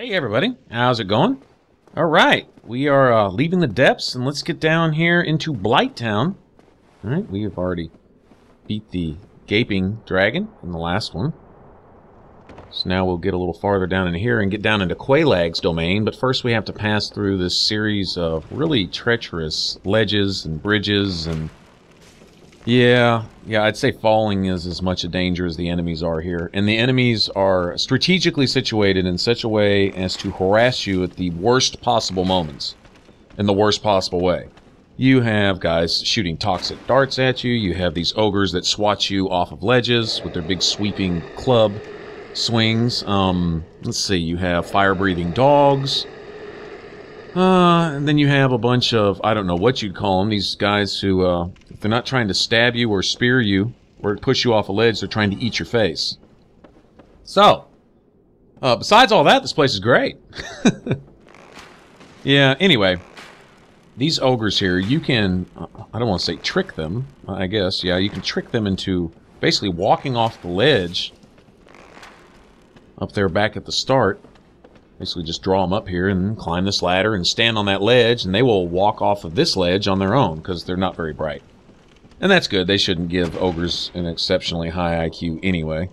Hey everybody, how's it going? Alright, we are leaving the depths and let's get down here into Blight Town. Alright, we have already beat the gaping dragon in the last one. So now we'll get a little farther down in here and get down into Quailag's domain, but first we have to pass through this series of really treacherous ledges and bridges and... Yeah, I'd say falling is as much a danger as the enemies are here. And the enemies are strategically situated in such a way as to harass you at the worst possible moments. In the worst possible way. You have guys shooting toxic darts at you, you have these ogres that swat you off of ledges with their big sweeping club swings. Let's see, you have fire-breathing dogs. And then you have a bunch of, I don't know what you'd call them, these guys who, if they're not trying to stab you or spear you or push you off a ledge, they're trying to eat your face. So, besides all that, this place is great. Yeah, anyway, these ogres here, you can, I don't want to say trick them, I guess, yeah, you can trick them into basically walking off the ledge up there back at the start. Basically just draw them up here and climb this ladder and stand on that ledge, and they will walk off of this ledge on their own because they're not very bright. And that's good. They shouldn't give ogres an exceptionally high IQ anyway.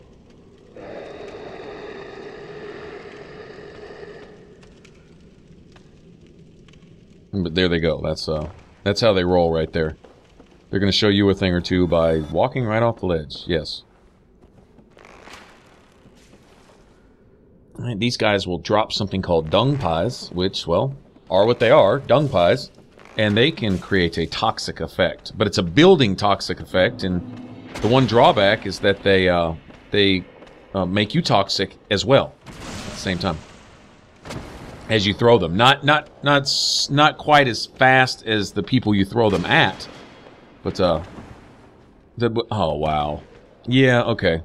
But there they go. That's how they roll right there. They're going to show you a thing or two by walking right off the ledge. Yes. Right, these guys will drop something called dung pies, which, well, are what they are, dung pies, and they can create a toxic effect. But it's a building toxic effect, and the one drawback is that they make you toxic as well at the same time as you throw them. Not quite as fast as the people you throw them at, but oh wow, yeah, okay.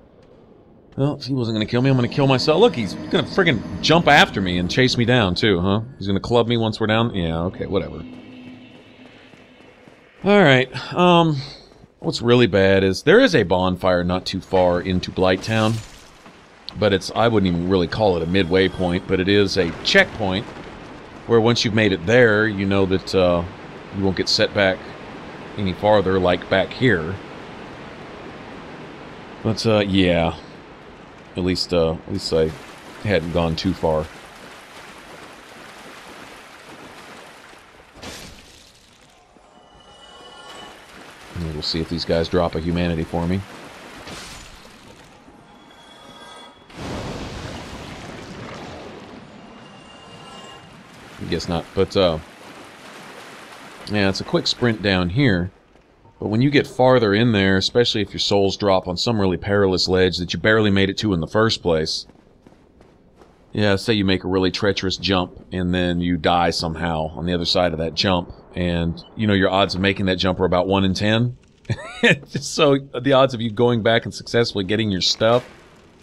Well, if he wasn't going to kill me, I'm going to kill myself. Look, he's going to friggin' jump after me and chase me down, too, huh? He's going to club me once we're down? Yeah, okay, whatever. Alright, what's really bad is there is a bonfire not too far into Blight Town, but I wouldn't even really call it a midway point, but it is a checkpoint where once you've made it there, you know that you won't get set back any farther, like back here. But, yeah. At least I hadn't gone too far. And we'll see if these guys drop a humanity for me. I guess not, but yeah, it's a quick sprint down here. But when you get farther in there, especially if your souls drop on some really perilous ledge that you barely made it to in the first place, yeah, say you make a really treacherous jump and then you die somehow on the other side of that jump, and you know your odds of making that jump are about 1 in 10. So the odds of you going back and successfully getting your stuff,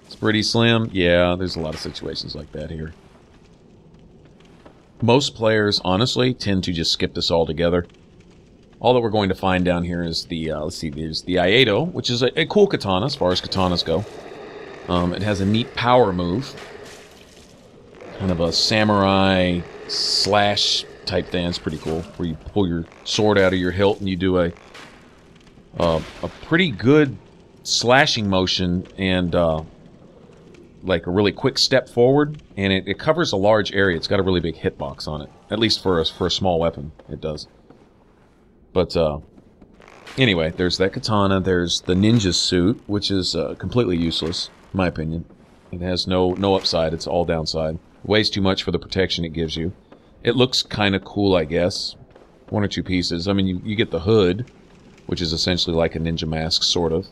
it's pretty slim. Yeah, there's a lot of situations like that here. Most players, honestly, tend to just skip this altogether. All that we're going to find down here is the, let's see, there's the Iaito, which is a cool katana as far as katanas go. It has a neat power move. Kind of a samurai slash type thing. It's pretty cool. Where you pull your sword out of your hilt and you do a pretty good slashing motion and like a really quick step forward. And it covers a large area. It's got a really big hitbox on it. At least for a small weapon, it does. But, anyway, there's that katana, there's the ninja suit, which is completely useless, in my opinion. It has no upside, it's all downside. Weighs too much for the protection it gives you. It looks kind of cool, I guess. 1 or 2 pieces. I mean, you get the hood, which is essentially like a ninja mask, sort of.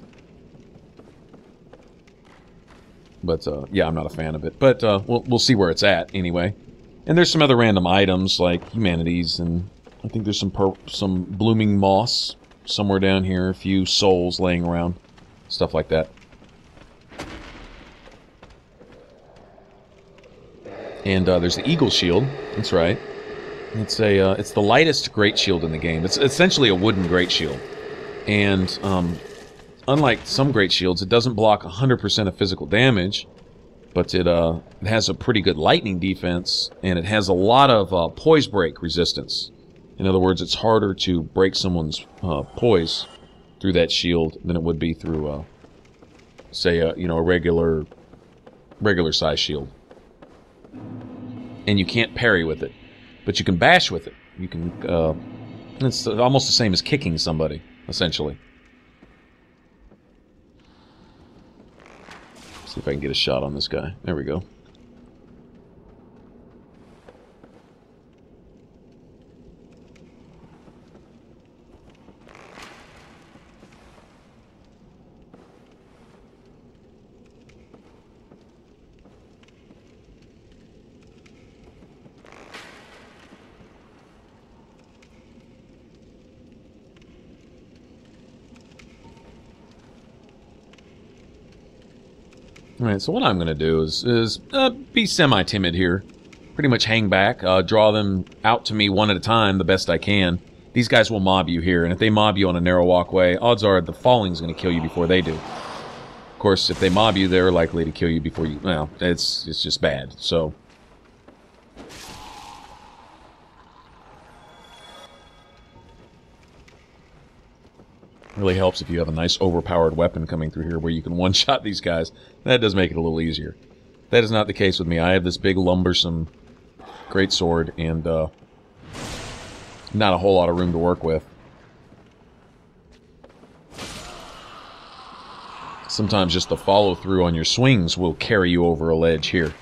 But, yeah, I'm not a fan of it. But, we'll see where it's at, anyway. And there's some other random items, like humanities and... I think there's some blooming moss somewhere down here, a few souls laying around, stuff like that. And there's the eagle shield. That's right. It's the lightest great shield in the game. It's essentially a wooden great shield, and unlike some great shields, it doesn't block 100% of physical damage. but it has a pretty good lightning defense, and it has a lot of poise break resistance. In other words, it's harder to break someone's poise through that shield than it would be through, say, you know, a regular size shield. And you can't parry with it, but you can bash with it. You can. It's almost the same as kicking somebody, essentially. See if I can get a shot on this guy. There we go. Alright, so what I'm going to do is be semi-timid here. Pretty much hang back, draw them out to me one at a time the best I can. These guys will mob you here, and if they mob you on a narrow walkway, odds are the falling's going to kill you before they do. Of course, if they mob you, they're likely to kill you before you... Well, it's just bad, so... Really helps if you have a nice overpowered weapon coming through here where you can one-shot these guys. That does make it a little easier. That is not the case with me. I have this big, lumbersome greatsword and not a whole lot of room to work with. Sometimes just the follow-through on your swings will carry you over a ledge here.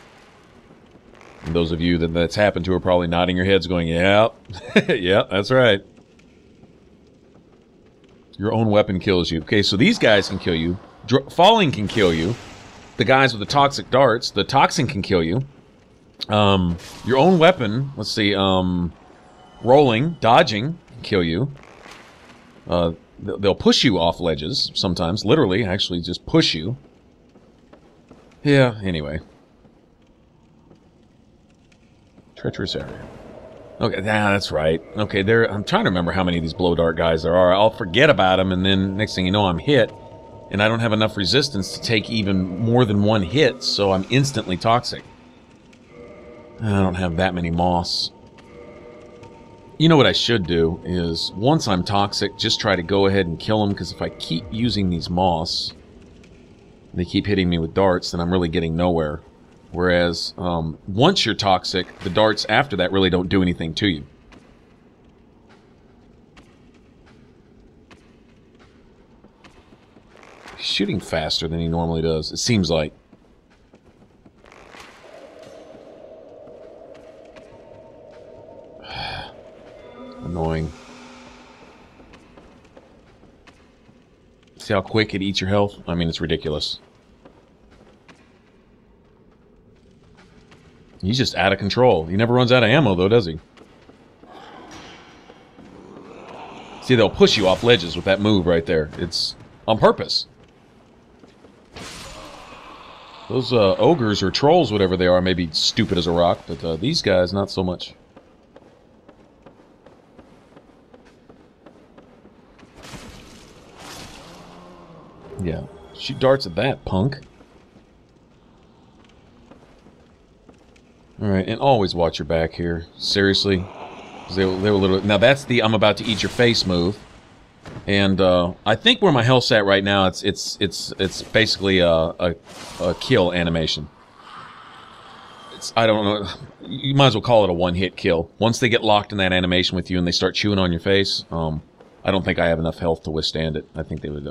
And those of you that's happened to are probably nodding your heads going, yeah, yeah, that's right. Your own weapon kills you. Okay, so these guys can kill you. Falling can kill you. The guys with the toxic darts, the toxin can kill you. Your own weapon, let's see, rolling, dodging can kill you. They'll push you off ledges sometimes, literally, actually just push you. Yeah, anyway. Treacherous area. Okay, that's right. Okay, I'm trying to remember how many of these blow dart guys there are. I'll forget about them, and then next thing you know, I'm hit, and I don't have enough resistance to take even more than one hit, so I'm instantly toxic. I don't have that many moss. You know what I should do is, once I'm toxic, just try to go ahead and kill them, because if I keep using these moss, they keep hitting me with darts, then I'm really getting nowhere. Whereas, once you're toxic, the darts after that really don't do anything to you. He's shooting faster than he normally does, it seems like. Annoying. See how quick it eats your health? I mean, it's ridiculous. He's just out of control. He never runs out of ammo, though, does he? See, they'll push you off ledges with that move right there. It's on purpose. Those ogres or trolls, whatever they are, may be stupid as a rock, but these guys, not so much. Yeah. Shoot darts at that, punk. Alright, and always watch your back here. Seriously. They were literally... Now that's the I'm about to eat your face move. And I think where my health's at right now, it's basically a kill animation. I don't know. You might as well call it a one-hit kill. Once they get locked in that animation with you and they start chewing on your face, I don't think I have enough health to withstand it. I think they would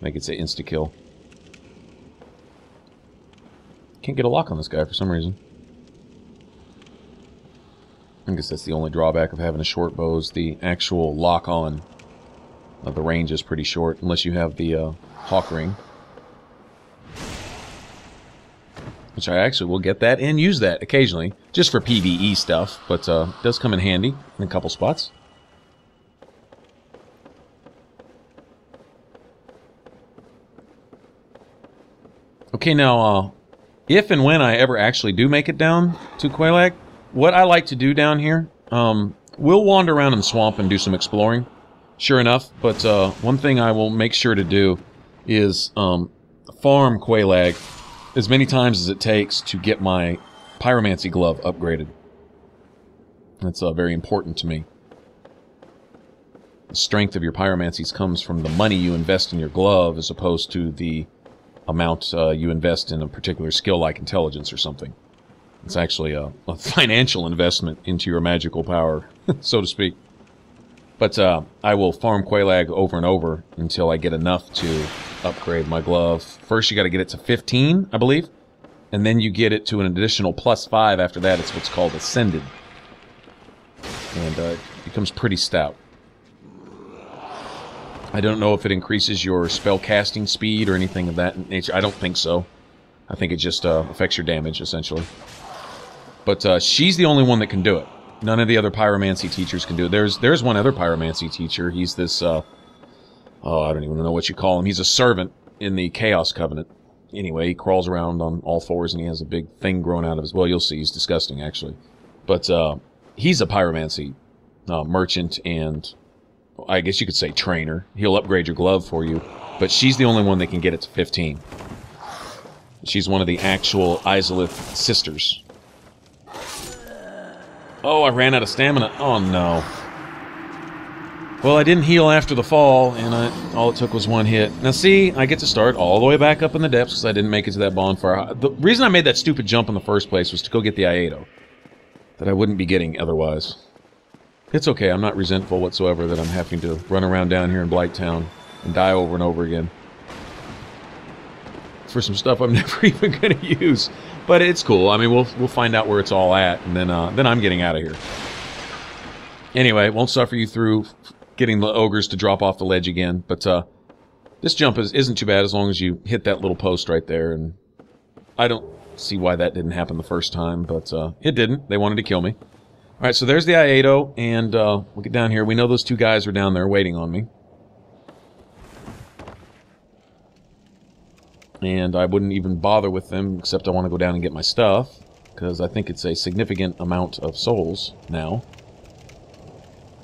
make it say insta-kill. Can't get a lock on this guy for some reason. I guess that's the only drawback of having a short bow is the actual lock-on. The range is pretty short, unless you have the hawk ring. Which I actually will get that and use that occasionally, just for PvE stuff, but it does come in handy in a couple spots. Okay, now, if and when I ever actually do make it down to Quelaag, what I like to do down here, we'll wander around in the swamp and do some exploring, sure enough, but one thing I will make sure to do is farm Quelaag as many times as it takes to get my pyromancy glove upgraded. That's very important to me. The strength of your pyromancies comes from the money you invest in your glove as opposed to the amount you invest in a particular skill like intelligence or something. It's actually a financial investment into your magical power, so to speak. But I will farm Quelaag over and over until I get enough to upgrade my glove. First you got to get it to 15, I believe. And then you get it to an additional +5 after that. It's what's called Ascended. And it becomes pretty stout. I don't know if it increases your spell casting speed or anything of that nature. I don't think so. I think it just affects your damage, essentially. But she's the only one that can do it. None of the other pyromancy teachers can do it. There's one other pyromancy teacher. He's this, oh, I don't even know what you call him. He's a servant in the Chaos Covenant. Anyway, he crawls around on all fours and he has a big thing growing out of his... Well, you'll see. He's disgusting, actually. But he's a pyromancy merchant and... I guess you could say trainer. He'll upgrade your glove for you, but she's the only one that can get it to 15. She's one of the actual Izalith sisters. Oh, I ran out of stamina. Oh, no. Well, I didn't heal after the fall, and all it took was one hit. Now, see, I get to start all the way back up in the depths because I didn't make it to that bonfire. The reason I made that stupid jump in the first place was to go get the Iaito that I wouldn't be getting otherwise. It's okay, I'm not resentful whatsoever that I'm having to run around down here in Blight Town and die over and over again for some stuff I'm never even going to use. But it's cool. I mean, we'll find out where it's all at, and then I'm getting out of here. Anyway, won't suffer you through getting the ogres to drop off the ledge again. But this jump isn't too bad as long as you hit that little post right there. And I don't see why that didn't happen the first time, but it didn't. They wanted to kill me. Alright, so there's the Iaito, and we'll get down here. We know those two guys are down there waiting on me. And I wouldn't even bother with them, except I want to go down and get my stuff, because I think it's a significant amount of souls now.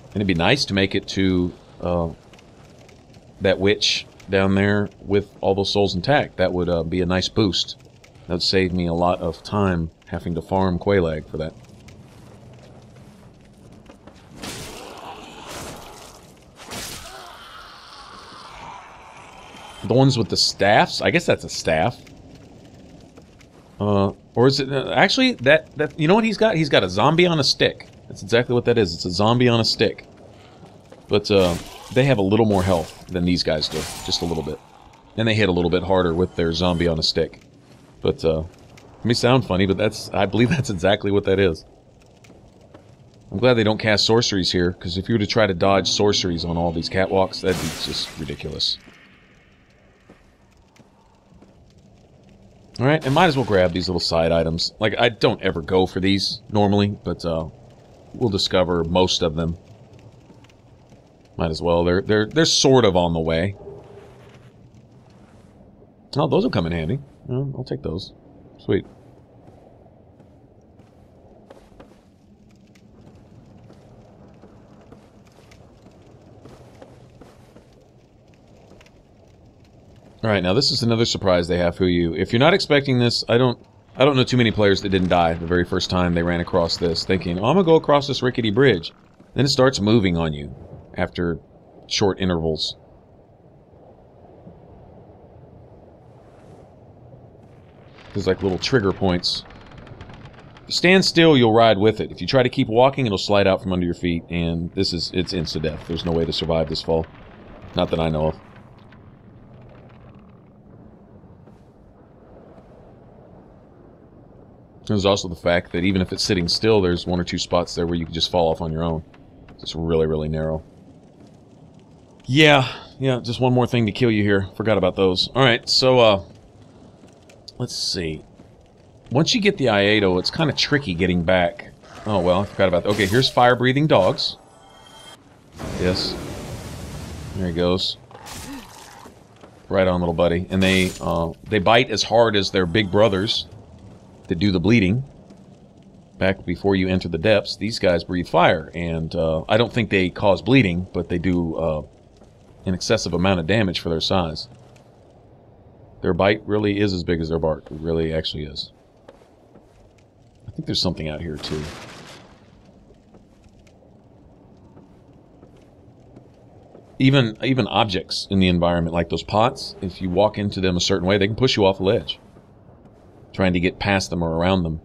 And it'd be nice to make it to that witch down there with all those souls intact. That would be a nice boost. That would save me a lot of time having to farm Quelaag for that. The ones with the staffs? I guess that's a staff. Or is it... actually, that... You know what he's got? He's got a zombie on a stick. That's exactly what that is. It's a zombie on a stick. But, they have a little more health than these guys do. Just a little bit. And they hit a little bit harder with their zombie on a stick. But, it may sound funny, but that's... I believe that's exactly what that is. I'm glad they don't cast sorceries here, because if you were to try to dodge sorceries on all these catwalks, that'd be just ridiculous. Alright, and might as well grab these little side items. Like, I don't ever go for these, normally, but, we'll discover most of them. Might as well. They're sort of on the way. Oh, those will come in handy. I'll take those. Sweet. Alright, now this is another surprise they have for you. If you're not expecting this, I don't know too many players that didn't die the very first time they ran across this, thinking, oh, I'm gonna go across this rickety bridge. Then it starts moving on you after short intervals. There's like little trigger points. If you stand still, you'll ride with it. If you try to keep walking, it'll slide out from under your feet, and it's insta-death. There's no way to survive this fall. Not that I know of. There's also the fact that even if it's sitting still, there's one or two spots there where you can just fall off on your own. It's really, really narrow. Yeah, just one more thing to kill you here. Forgot about those. Alright, so, let's see. Once you get the Iaito, it's kind of tricky getting back. Oh, well, I forgot about that. Okay, here's fire-breathing dogs. Yes. There he goes. Right on, little buddy. And they bite as hard as their big brothers that do the bleeding. Back before you enter the depths, these guys breathe fire, and I don't think they cause bleeding, but they do an excessive amount of damage for their size. Their bite really is as big as their bark. It really actually is. I think there's something out here, too. Even objects in the environment, like those pots, if you walk into them a certain way, they can push you off a ledge. Trying to get past them or around them.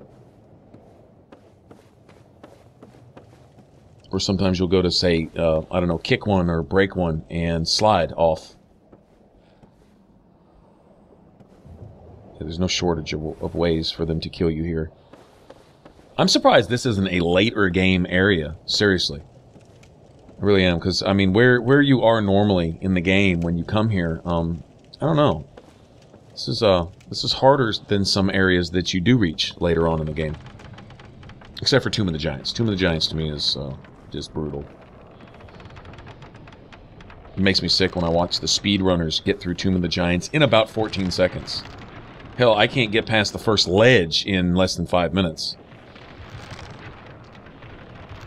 Or sometimes you'll go to, say, I don't know, kick one or break one and slide off. Yeah, there's no shortage of ways for them to kill you here. I'm surprised this isn't a later game area, seriously. I really am, because, I mean, where you are normally in the game when you come here, I don't know. This is harder than some areas that you do reach later on in the game. Except for Tomb of the Giants. Tomb of the Giants, to me, is just brutal. It makes me sick when I watch the speedrunners get through Tomb of the Giants in about 14 seconds. Hell, I can't get past the first ledge in less than 5 minutes.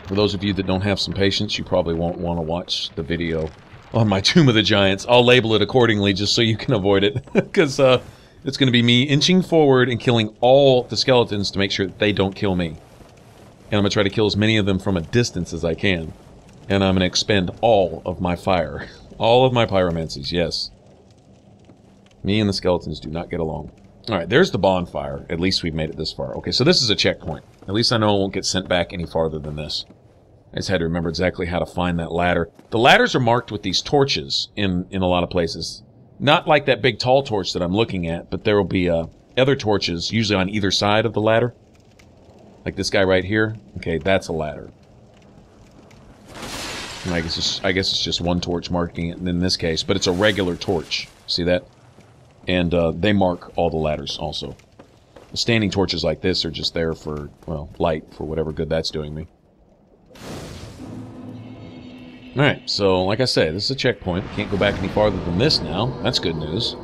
For those of you that don't have some patience, you probably won't want to watch the video on my Tomb of the Giants. I'll label it accordingly just so you can avoid it. Because it's going to be me inching forward and killing all the skeletons to make sure that they don't kill me. And I'm going to try to kill as many of them from a distance as I can. And I'm going to expend all of my fire. All of my pyromancies, yes. Me and the skeletons do not get along. Alright, there's the bonfire. At least we've made it this far. Okay, so this is a checkpoint. At least I know it won't get sent back any farther than this. I just had to remember exactly how to find that ladder. The ladders are marked with these torches in a lot of places. Not like that big tall torch that I'm looking at, but there will be other torches, usually on either side of the ladder. Like this guy right here. Okay, that's a ladder. And I guess it's just one torch marking it in this case, but it's a regular torch. See that? And they mark all the ladders also. The standing torches like this are just there for, well, light, for whatever good that's doing me. Alright, so like I say, this is a checkpoint. Can't go back any farther than this now. That's good news.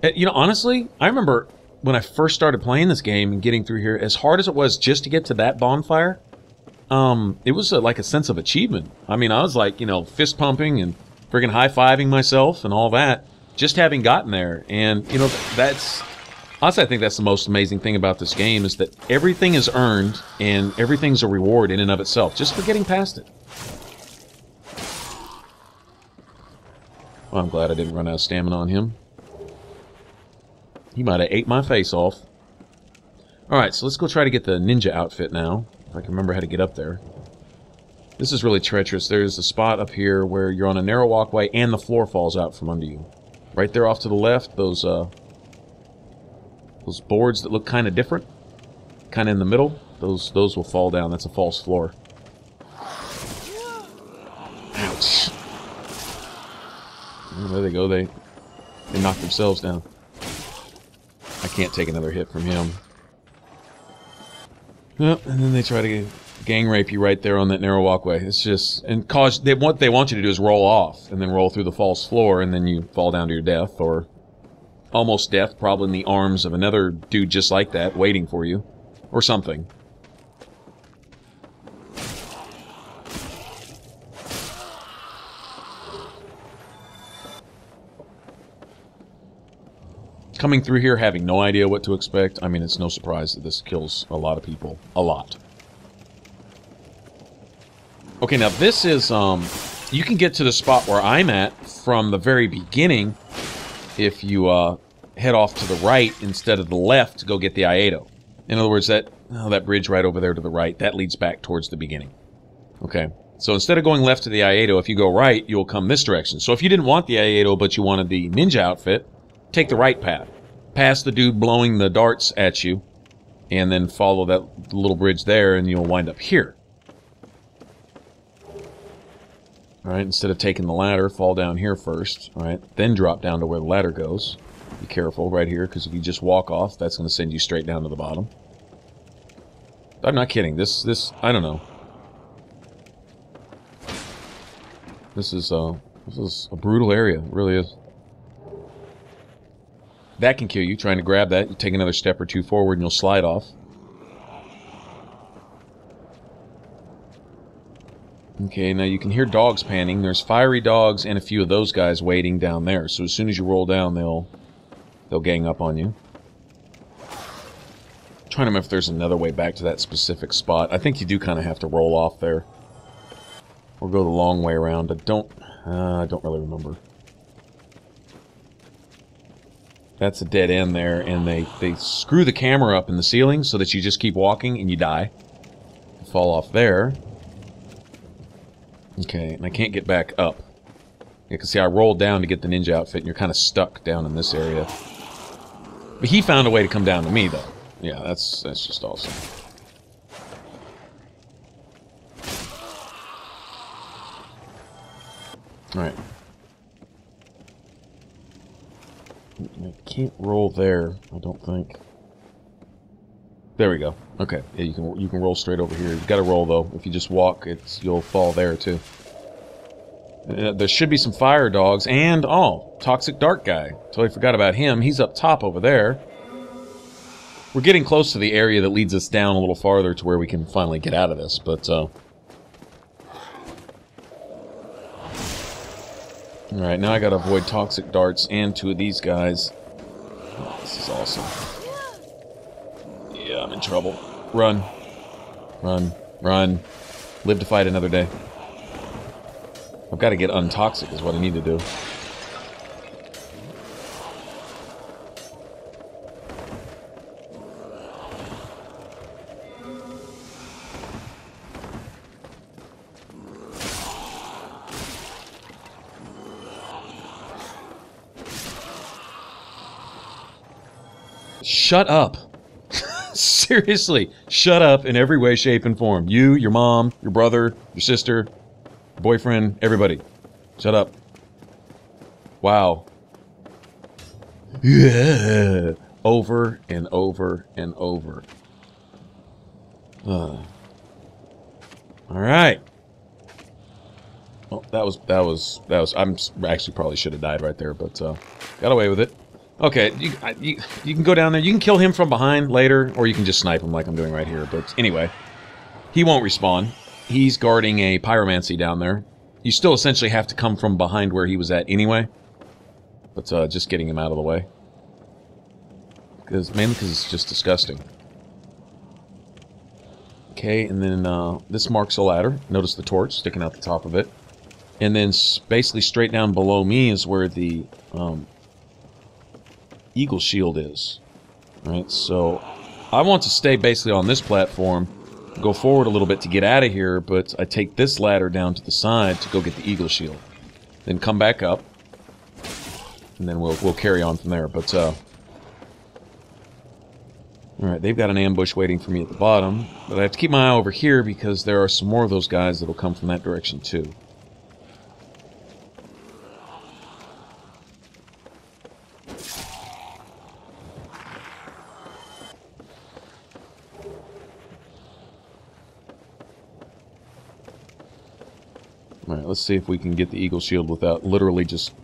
You know, honestly, I remember when I first started playing this game and getting through here, as hard as it was just to get to that bonfire, it was like a sense of achievement. I mean, I was like, you know, fist pumping and friggin' high-fiving myself and all that, just having gotten there. And, you know, that's... Honestly, I think that's the most amazing thing about this game, is that everything is earned and everything's a reward in and of itself, just for getting past it. Well, I'm glad I didn't run out of stamina on him. He might have ate my face off. Alright, so let's go try to get the ninja outfit now, if I can remember how to get up there. This is really treacherous. There's a spot up here where you're on a narrow walkway and the floor falls out from under you. Right there off to the left, those boards that look kind of different, kind of in the middle, those will fall down. That's a false floor. Ouch. Oh, there they go. They knock themselves down. I can't take another hit from him. Yep, and then they try to gang rape you right there on that narrow walkway. It's just, and what they want you to do is roll off, and then roll through the false floor, and then you fall down to your death, or almost death, probably in the arms of another dude just like that, waiting for you, or something. Coming through here having no idea what to expect, I mean, it's no surprise that this kills a lot of people. A lot. Okay, now this is, you can get to the spot where I'm at from the very beginning if you, head off to the right instead of the left to go get the Iaito. In other words, that bridge right over there to the right, that leads back towards the beginning. Okay, so instead of going left to the Iaito, if you go right, you'll come this direction. So if you didn't want the Iaito, but you wanted the ninja outfit, take the right path. Past the dude blowing the darts at you, and then follow that little bridge there, and you'll wind up here. Alright, instead of taking the ladder, fall down here first, alright, then drop down to where the ladder goes. Be careful right here, because if you just walk off, that's going to send you straight down to the bottom. I'm not kidding. This I don't know. This is a brutal area. It really is. That can kill you. Trying to grab that, you take another step or two forward, and you'll slide off. Okay, now you can hear dogs panting. There's fiery dogs and a few of those guys waiting down there. So as soon as you roll down, they'll gang up on you. I'm trying to remember if there's another way back to that specific spot. I think you do kind of have to roll off there. Or go the long way around. I don't really remember. That's a dead end there, and they screw the camera up in the ceiling so that you just keep walking and you die. You fall off there. Okay, and I can't get back up. You can see I rolled down to get the ninja outfit, and you're kind of stuck down in this area. But he found a way to come down to me, though. Yeah, that's just awesome. Alright. I can't roll there, I don't think. There we go. Okay, yeah, you can roll straight over here. You gotta roll though. If you just walk, you'll fall there too. There should be some fire dogs and toxic dark guy. Totally forgot about him. He's up top over there. We're getting close to the area that leads us down a little farther to where we can finally get out of this. But all right, now I gotta avoid toxic darts and two of these guys. Oh, this is awesome. Yeah, I'm in trouble. Run. Run. Run. Live to fight another day. I've got to get untoxic is what I need to do. Shut up. Seriously, shut up in every way, shape, and form. You, your mom, your brother, your sister, your boyfriend, everybody. Shut up. Wow. Yeah. Over and over and over. All right. Oh, that was. I'm actually probably should have died right there, but got away with it. Okay, you can go down there. You can kill him from behind later, or you can just snipe him like I'm doing right here. But anyway, he won't respawn. He's guarding a pyromancy down there. You still essentially have to come from behind where he was at anyway. But just getting him out of the way. Mainly because it's just disgusting. Okay, and then this marks a ladder. Notice the torch sticking out the top of it. And then basically straight down below me is where the eagle shield is. Right, so I want to stay basically on this platform, go forward a little bit to get out of here, but I take this ladder down to the side to go get the eagle shield. Then come back up, and then we'll carry on from there. But alright, they've got an ambush waiting for me at the bottom, but I have to keep my eye over here because there are some more of those guys that'll come from that direction too. Alright, let's see if we can get the eagle shield without literally just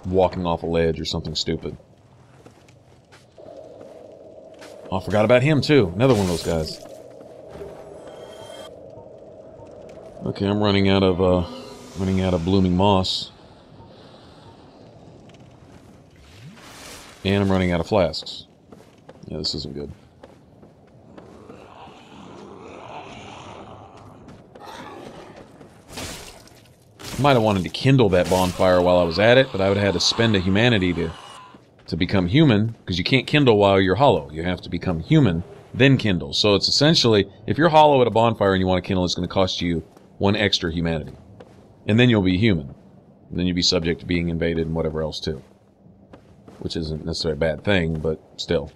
walking off a ledge or something stupid. Oh, I forgot about him too. Another one of those guys. Okay, I'm running out of blooming moss. And I'm running out of flasks. Yeah, this isn't good. Might have wanted to kindle that bonfire while I was at it, but I would have had to spend a humanity to become human, because you can't kindle while you're hollow. You have to become human, then kindle. So it's essentially, if you're hollow at a bonfire and you want to kindle, it's going to cost you 1 extra humanity. And then you'll be human. And then you'll be subject to being invaded and whatever else too. Which isn't necessarily a bad thing, but still.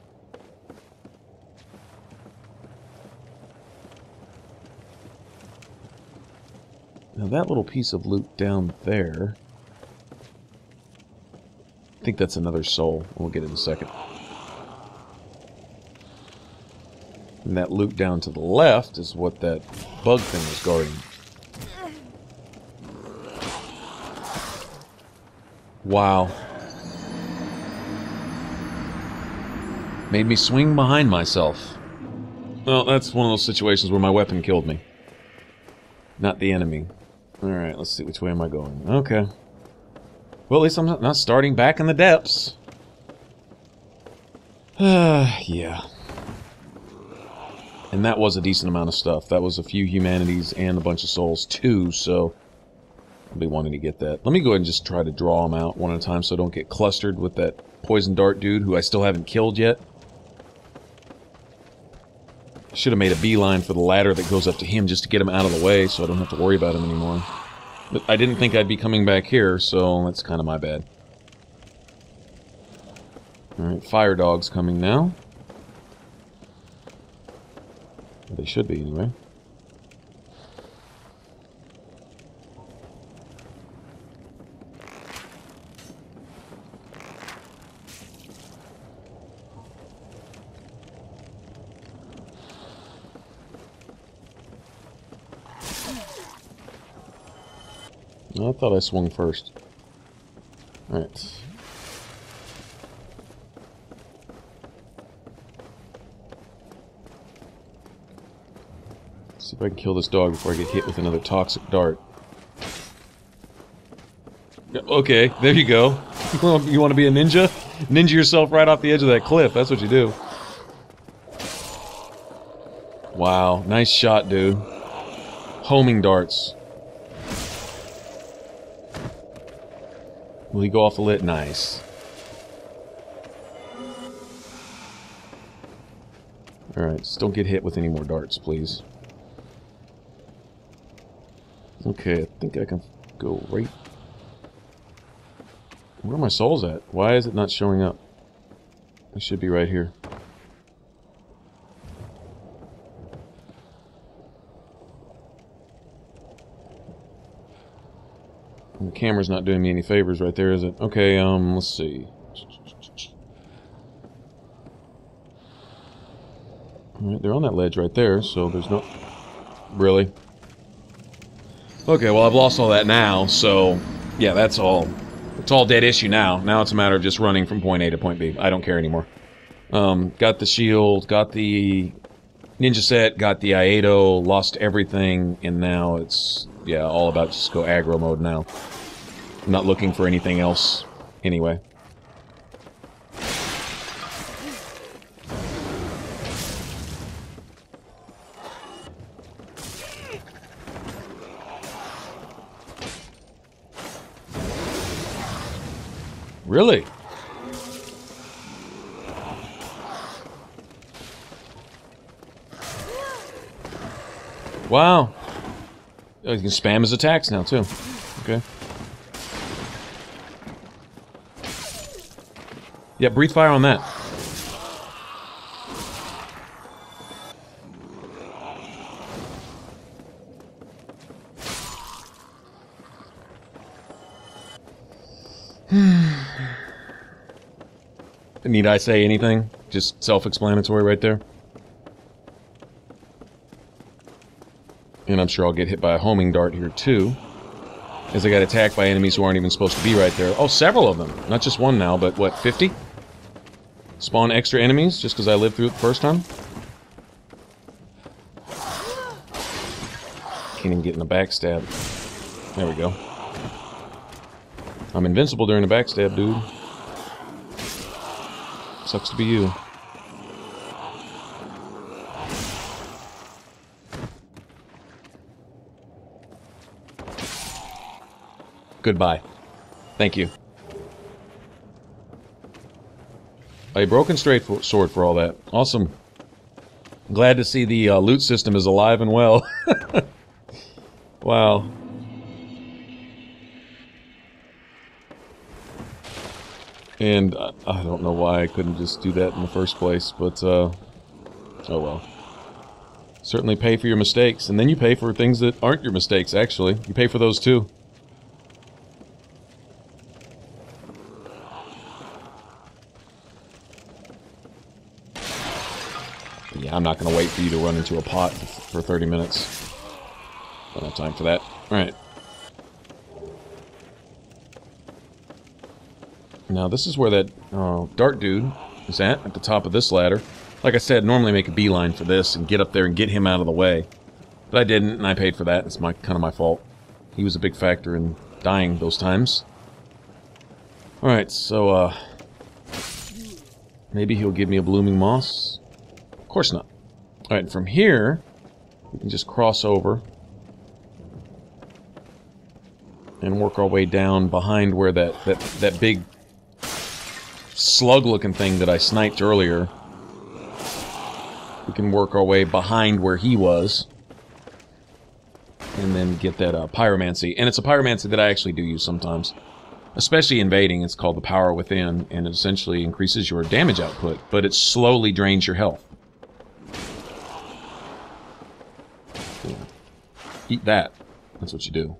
Now that little piece of loot down there, I think that's another soul. We'll get it in a second. And that loot down to the left is what that bug thing was guarding. Wow. Made me swing behind myself. Well, that's one of those situations where my weapon killed me. Not the enemy. Alright, let's see, which way am I going? Okay. Well, at least I'm not starting back in the depths. Yeah. And that was a decent amount of stuff. That was a few humanities and a bunch of souls, too, so I'll be wanting to get that. Let me go ahead and just try to draw them out one at a time so I don't get clustered with that poison dart dude who I still haven't killed yet. Should have made a beeline for the ladder that goes up to him just to get him out of the way so I don't have to worry about him anymore. But I didn't think I'd be coming back here, so that's kind of my bad. Alright, fire dog's coming now. They should be, anyway. I thought I swung first. Alright. See if I can kill this dog before I get hit with another toxic dart. Okay, there you go. You want to be a ninja? Ninja yourself right off the edge of that cliff. That's what you do. Wow, nice shot, dude. Homing darts. Will he go off the lid? Nice. Alright, just don't get hit with any more darts, please. Okay, I think I can go right... Where are my souls at? Why is it not showing up? It should be right here. The camera's not doing me any favors right there, is it? Okay, let's see. Alright, they're on that ledge right there, so there's no... Really? Okay, well, I've lost all that now, so... Yeah, that's all... It's all dead issue now. Now it's a matter of just running from point A to point B. I don't care anymore. Got the shield, got the ninja set, got the Iaito, lost everything, and now it's... Yeah, all about just go aggro mode now. I'm not looking for anything else anyway. Really? Wow. Oh, you can spam his attacks now, too. Okay. Yeah, breathe fire on that. Need I say anything? Just self-explanatory right there. And I'm sure I'll get hit by a homing dart here, too. As I got attacked by enemies who aren't even supposed to be right there. Oh, several of them. Not just one now, but what, 50? Spawn extra enemies just because I lived through it the first time? Can't even get in the backstab. There we go. I'm invincible during the backstab, dude. Sucks to be you. Goodbye. Thank you. A broken straight sword for all that. Awesome. Glad to see the loot system is alive and well. Wow. And I don't know why I couldn't just do that in the first place, but oh well. Certainly pay for your mistakes, and then you pay for things that aren't your mistakes, actually. You pay for those too. Yeah, I'm not going to wait for you to run into a pot for 30 minutes. Don't have time for that. Alright. Now, this is where that dart dude is at the top of this ladder. Like I said, normally make a beeline for this and get up there and get him out of the way. But I didn't, and I paid for that. It's kind of my fault. He was a big factor in dying those times. Alright, so, maybe he'll give me a blooming moss? Of course not. Alright, from here, we can just cross over and work our way down behind where that big slug-looking thing that I sniped earlier. We can work our way behind where he was. And then get that pyromancy. And it's a pyromancy that I actually do use sometimes. Especially invading, it's called the Power Within, and it essentially increases your damage output, but it slowly drains your health. Yeah. Eat that. That's what you do.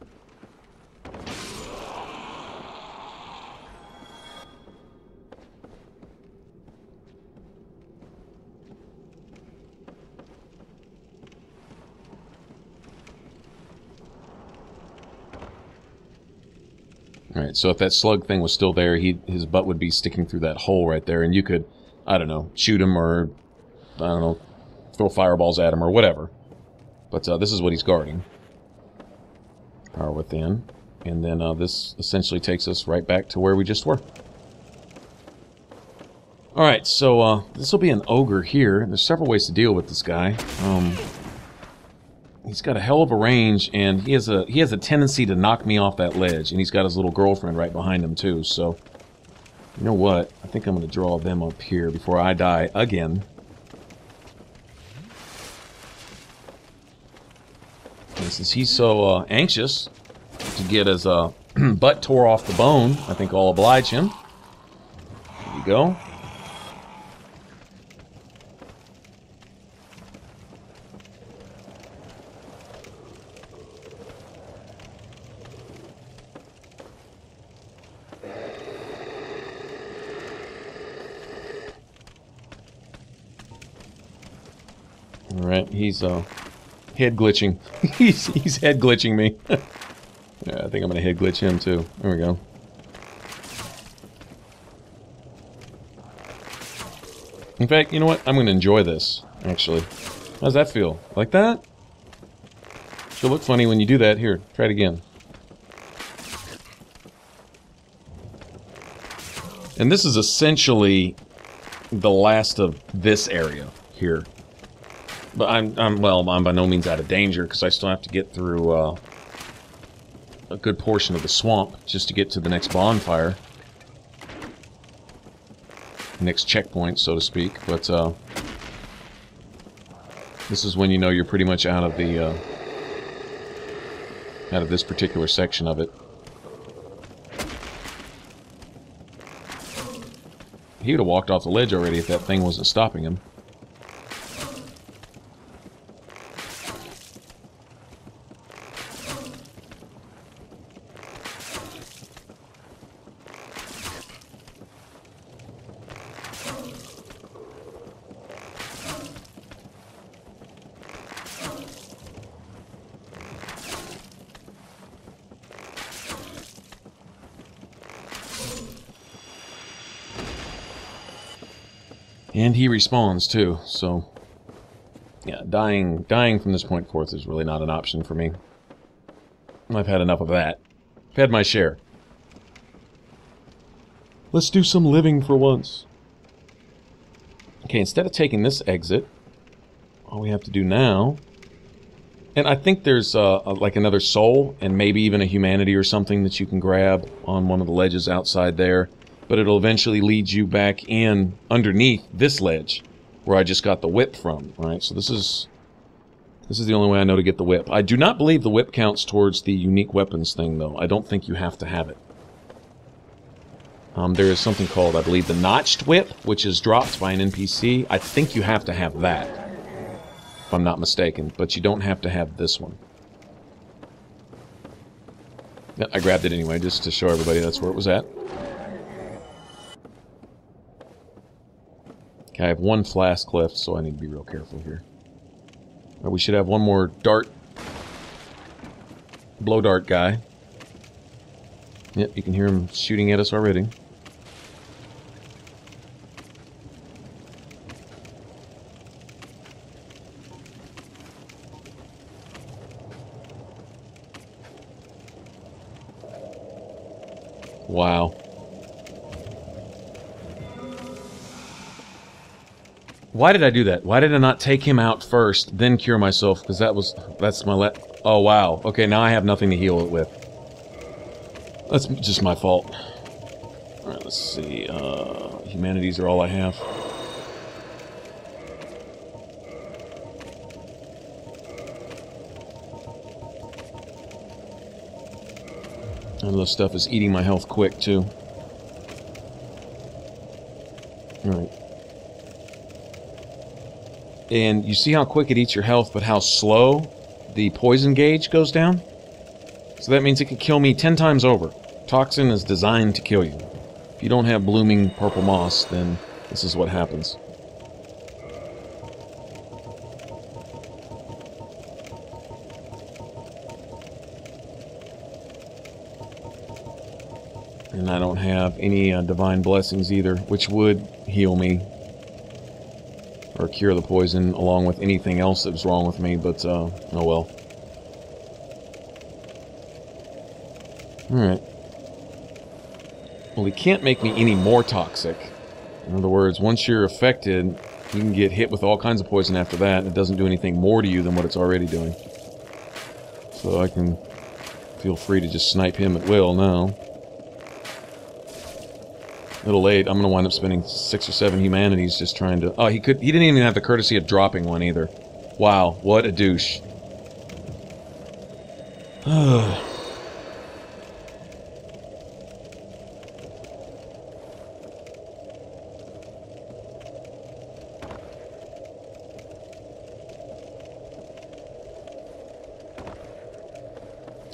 Alright, so if that slug thing was still there, his butt would be sticking through that hole right there, and you could, I don't know, shoot him or, I don't know, throw fireballs at him or whatever. But this is what he's guarding. Power Within. And then this essentially takes us right back to where we just were. Alright, so this will be an ogre here. There's several ways to deal with this guy. He's got a hell of a range, and he has a tendency to knock me off that ledge, and he's got his little girlfriend right behind him too, so you know what? I think I'm going to draw them up here before I die again. And since he's so anxious to get his butt tore off the bone, I think I'll oblige him. There you go. Alright, he's head glitching. he's head glitching me. Yeah, I think I'm gonna head glitch him too. There we go. In fact, you know what? I'm gonna enjoy this, actually. How's that feel? Like that? She'll look funny when you do that. Here, try it again. And this is essentially the last of this area here. But I'm by no means out of danger, because I still have to get through a good portion of the swamp just to get to the next bonfire. Next checkpoint, so to speak. But this is when you know you're pretty much out of the out of this particular section of it. He would have walked off the ledge already if that thing wasn't stopping him. And he respawns too, so yeah, dying from this point forth is really not an option for me. I've had enough of that. I've had my share. Let's do some living for once. Okay, instead of taking this exit, all we have to do now, and I think there's like another soul and maybe even a humanity or something that you can grab on one of the ledges outside there. But it'll eventually lead you back in underneath this ledge where I just got the whip from, right? So this is the only way I know to get the whip. I do not believe the whip counts towards the unique weapons thing, though. I don't think you have to have it. There is something called, I believe, the notched whip, which is dropped by an NPC. I think you have to have that, if I'm not mistaken, but you don't have to have this one. Yeah, I grabbed it anyway, just to show everybody that's where it was at. I have one flask left, so I need to be real careful here. We should have one more blow dart guy. Yep, you can hear him shooting at us already. Wow. Why did I do that? Why did I not take him out first, then cure myself? Because that's my oh, wow. Okay, now I have nothing to heal it with. That's just my fault. Alright, let's see. Humanities are all I have. And this stuff is eating my health quick, too. Alright. And you see how quick it eats your health, but how slow the poison gauge goes down? So that means it could kill me 10 times over. Toxin is designed to kill you. If you don't have blooming purple moss, then this is what happens. And I don't have any divine blessings either, which would heal me. Or cure the poison along with anything else that was wrong with me, but oh well. Alright. Well, he can't make me any more toxic. In other words, once you're affected, you can get hit with all kinds of poison after that, and it doesn't do anything more to you than what it's already doing. So I can feel free to just snipe him at will now. A little late. I'm going to wind up spending 6 or 7 humanities just trying to... Oh, he didn't even have the courtesy of dropping one either. Wow, what a douche.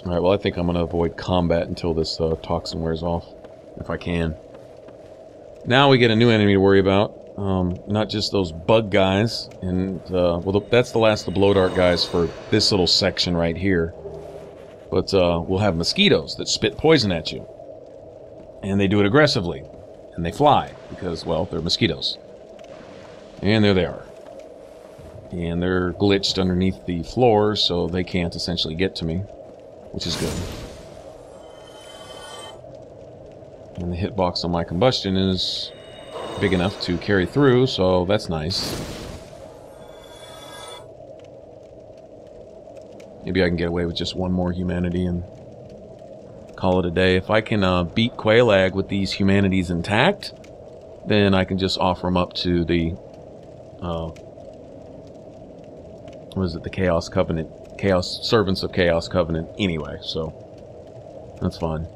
Alright, well I think I'm going to avoid combat until this toxin wears off. If I can. Now we get a new enemy to worry about, not just those bug guys, and, well, that's the last of the blow dart guys for this little section right here. But, we'll have mosquitoes that spit poison at you. And they do it aggressively. And they fly, because, well, they're mosquitoes. And there they are. And they're glitched underneath the floor, so they can't essentially get to me, which is good. And the hitbox on my combustion is big enough to carry through, so that's nice. Maybe I can get away with just one more humanity and call it a day. If I can beat Quelaag with these humanities intact, then I can just offer them up to the... what is it? The Chaos Covenant. Servants of Chaos Covenant anyway, so that's fine.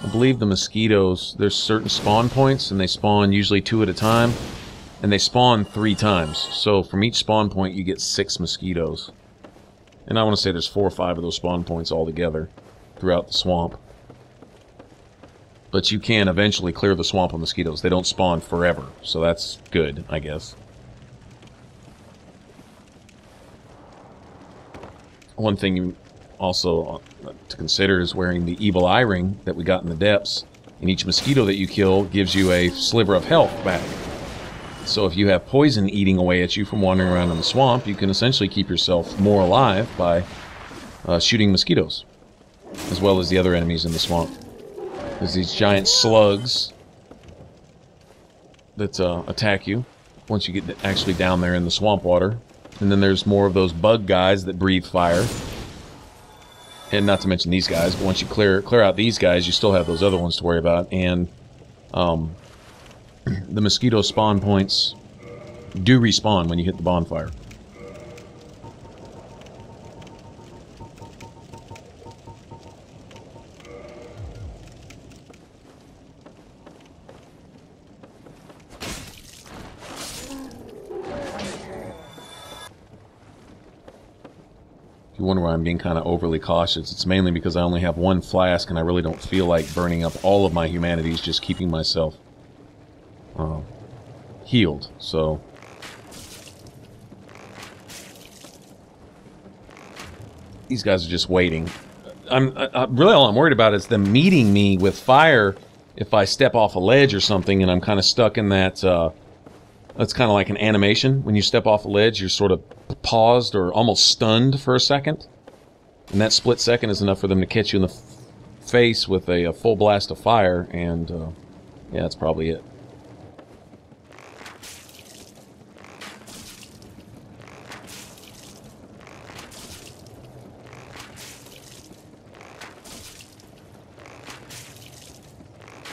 I believe the mosquitoes, there's certain spawn points, and they spawn usually 2 at a time, and they spawn 3 times. So from each spawn point you get 6 mosquitoes. And I want to say there's 4 or 5 of those spawn points altogether throughout the swamp. But you can eventually clear the swamp of mosquitoes. They don't spawn forever, so that's good, I guess. One thing you also to consider is wearing the evil eye ring that we got in the depths. And each mosquito that you kill gives you a sliver of health back. So if you have poison eating away at you from wandering around in the swamp, you can essentially keep yourself more alive by shooting mosquitoes, as well as the other enemies in the swamp. There's these giant slugs that attack you once you get actually down there in the swamp water. And then there's more of those bug guys that breathe fire. And not to mention these guys, but once you clear out these guys, you still have those other ones to worry about. And the mosquito spawn points do respawn when you hit the bonfire. You wonder why I'm being kind of overly cautious. It's mainly because I only have 1 flask and I really don't feel like burning up all of my humanities, just keeping myself healed. So these guys are just waiting. Really all I'm worried about is them meeting me with fire if I step off a ledge or something and I'm kind of stuck in that, that's kind of like an animation. When you step off a ledge, you're sort of paused or almost stunned for a second. And that split second is enough for them to catch you in the face with a full blast of fire, and yeah, that's probably it.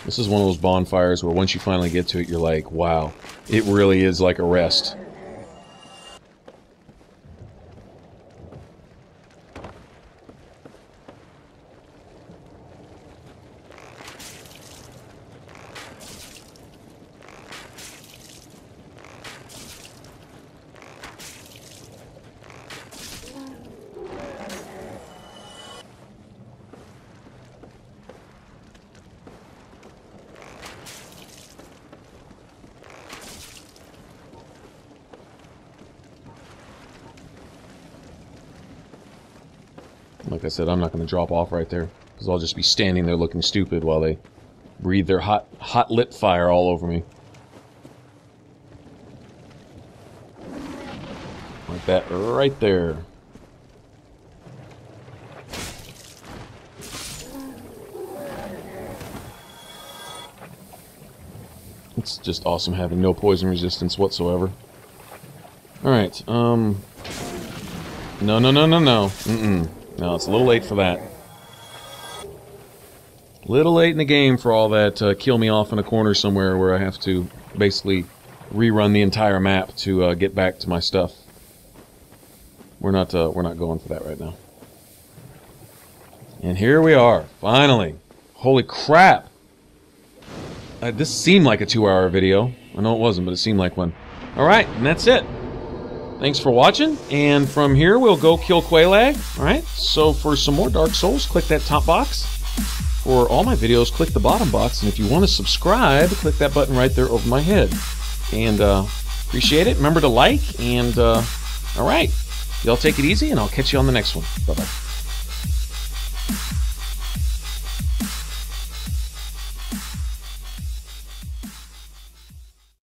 This is one of those bonfires where once you finally get to it, you're like, wow, it really is like a rest. Like I said, I'm not going to drop off right there, because I'll just be standing there looking stupid while they breathe their hot lit fire all over me. Like that right there. It's just awesome having no poison resistance whatsoever. Alright, no. No, it's a little late for that. Little late in the game for all that kill me off in a corner somewhere where I have to basically rerun the entire map to get back to my stuff. We're not going for that right now. And here we are, finally. Holy crap! This seemed like a 2-hour video. I know it wasn't, but it seemed like one. Alright, and that's it. Thanks for watching, and from here we'll go kill Quelaag. Alright, so for some more Dark Souls, click that top box. For all my videos, click the bottom box, and if you want to subscribe, click that button right there over my head. And appreciate it. Remember to like, and alright, y'all take it easy, and I'll catch you on the next one. Bye-bye.